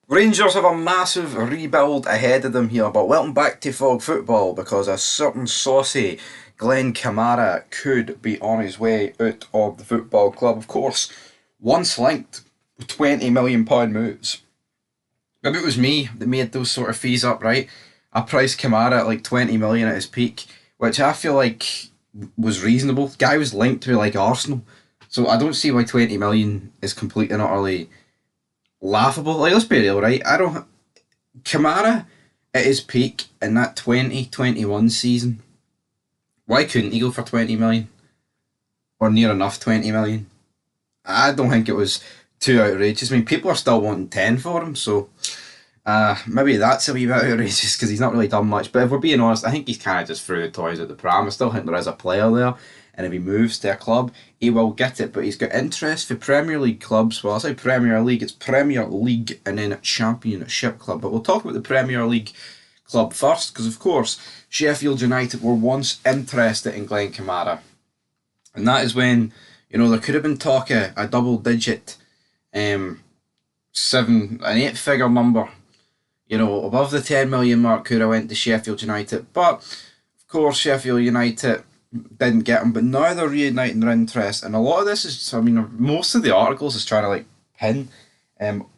Rangers have a massive rebuild ahead of them here, but welcome back to Fog Football because a certain saucy Glen Kamara could be on his way out of the football club. Of course, once linked with £20 million moves. If it was me that made those sort of fees up, right, I priced Kamara at like 20 million at his peak, which I feel like was reasonable. The guy was linked to like Arsenal, so I don't see why 20 million is completely and utterly laughable. Like, let's be real, right? I don't. Kamara at his peak in that 2021 season, why couldn't he go for 20 million or near enough 20 million? I don't think it was too outrageous. I mean, people are still wanting 10 for him, so maybe that's a wee bit outrageous because he's not really done much. But if we're being honest, I think he's kind of just threw the toys at the pram. I still think there is a player there, and if he moves to a club, he will get it. But he's got interest for Premier League clubs. Well, I say Premier League, it's Premier League and then Championship club. But we'll talk about the Premier League club first, because of course Sheffield United were once interested in Glen Kamara, and that is when there could have been talk of a double-digit, an 8-figure number, above the 10 million mark could have went to Sheffield United, but of course Sheffield United didn't get him. But now they're reigniting their interest, and a lot of this is, most of the articles is trying to like pin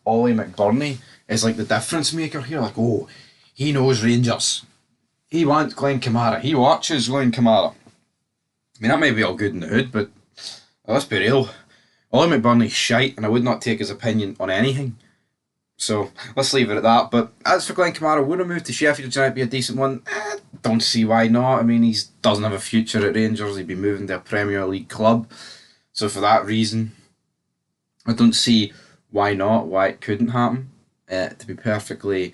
Ollie McBurney is like the difference maker here. Like, oh, he knows Rangers, he wants Glen Kamara, he watches Glen Kamara. I mean, that might be all good in the hood, but let's be real. Ollie McBurney's shite, and I would not take his opinion on anything. So let's leave it at that. But as for Glen Kamara, would a move to Sheffield United be a decent one? Don't see why not. I mean, he doesn't have a future at Rangers. He'd be moving to a Premier League club. So for that reason, I don't see why not, why it couldn't happen. To be perfectly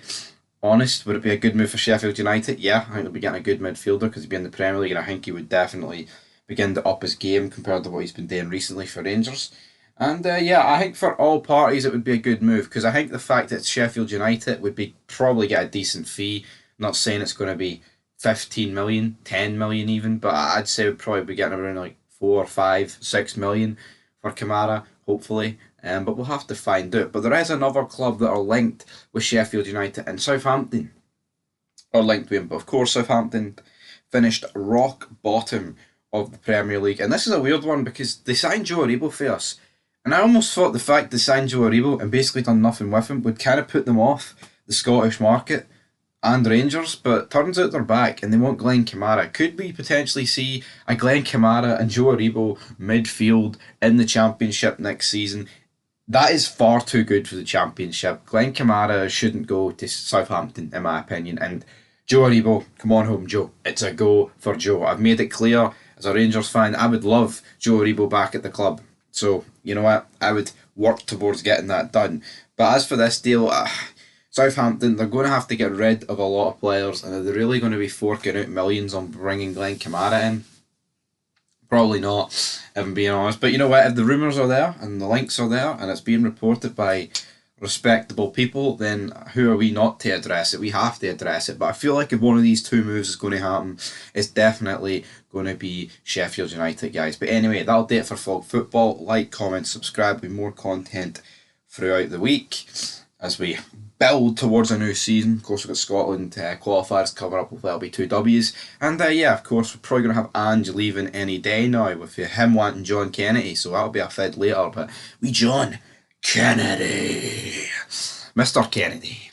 honest, would it be a good move for Sheffield United? Yeah, I think they'll be getting a good midfielder because he'd be in the Premier League, and I think he would definitely begin to up his game compared to what he's been doing recently for Rangers. And I think for all parties it would be a good move, because I think the fact that it's Sheffield United would be probably get a decent fee. I'm not saying it's going to be 15 million, 10 million even, but I'd say we'd probably be getting around like 4, 5, 6 million for Kamara, hopefully. But we'll have to find out. But there is another club that are linked with Sheffield United, and Southampton are linked with him. But of course, Southampton finished rock bottom of the Premier League. And this is a weird one because they signed Joe Aribo for us. And I almost thought the fact they signed Joe Aribo and basically done nothing with him would kind of put them off the Scottish market and Rangers, but turns out they're back and they want Glen Kamara. Could we potentially see a Glen Kamara and Joe Aribo midfield in the Championship next season? That is far too good for the Championship. Glen Kamara shouldn't go to Southampton, in my opinion. And Joe Aribo, come on home, Joe. It's a go for Joe. I've made it clear as a Rangers fan, I would love Joe Aribo back at the club. So, you know what? I would work towards getting that done. But as for this deal, Southampton, they're going to have to get rid of a lot of players, and are they really going to be forking out millions on bringing Glen Kamara in? Probably not, if I'm being honest. But you know what? If the rumours are there, and the links are there, and it's being reported by respectable people, then who are we not to address it? We have to address it. But I feel like if one of these two moves is going to happen, it's definitely going to be Sheffield United, guys. But anyway, that'll do it for Fog Football. Like, comment, subscribe with more content throughout the week as we build towards a new season. Of course, we've got Scotland qualifiers coming up. Hopefully that'll be 2 W's. And of course, we're probably going to have Ange leaving any day now with him wanting John Kennedy. So that'll be a fed later. But we John Kennedy. Mr. Kennedy.